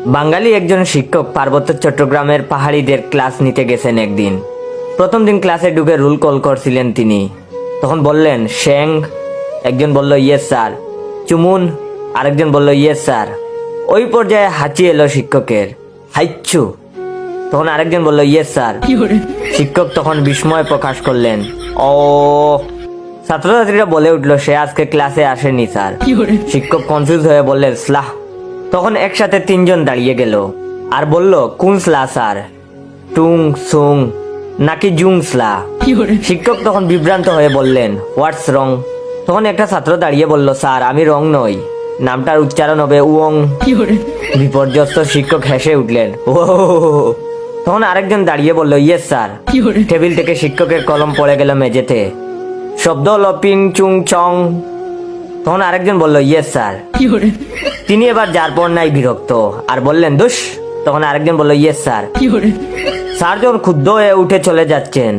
বাঙালি একজন শিক্ষক পার্বত্য চট্টগ্রামের পাহাড়িদের ক্লাস নিতে গেছেন একদিন। প্রথম দিন ক্লাসে ঢুকে রুল কল করছিলেন তিনি। তখন বললেন শেং, একজন বলল ইয়েস স্যার। চুমুন, আরেকজন বলল ইয়েস স্যার। ওই পর্যায়ে হাঁচি এলো শিক্ষকের, হাইচ্ছু। তখন আরেকজন বলল ইয়েস স্যার। শিক্ষক তখন বিস্ময় প্রকাশ করলেন, ও। ছাত্রছাত্রীরা বলে উঠল সে আজকে ক্লাসে আসেনি স্যার। শিক্ষক কনফিউজ হয়ে বললেন স্লাহ। তখন একসাথে তিনজন দাঁড়িয়ে গেল আর বলল কোন স্লা স্যার, টুং সুং নাকি জুং স্লা? শিক্ষক তখন বিভ্রান্ত হয়ে বললেন হোয়াটস রং? তখন একটা ছাত্র দাঁড়িয়ে বলল স্যার আমি রং নই, নামটার উচ্চারণ হবে উয়ং। বিপর্যস্ত শিক্ষক হেসে উঠলেন, ও। তখন আরেকজন দাঁড়িয়ে বলল ইয়েস স্যার। টেবিল থেকে শিক্ষকের কলম পড়ে গেল মেঝেতে। শব্দ হলো পিং চুং চং। তখন আরেকজন বলল ইয়েস স্যার। তিনি এবার যার পর নাই বিরক্ত আর বললেন দুস। তখন আরেকজন বলল ইয়েস স্যার। স্যার যখন ক্ষুব্ধ হয়ে উঠে চলে যাচ্ছেন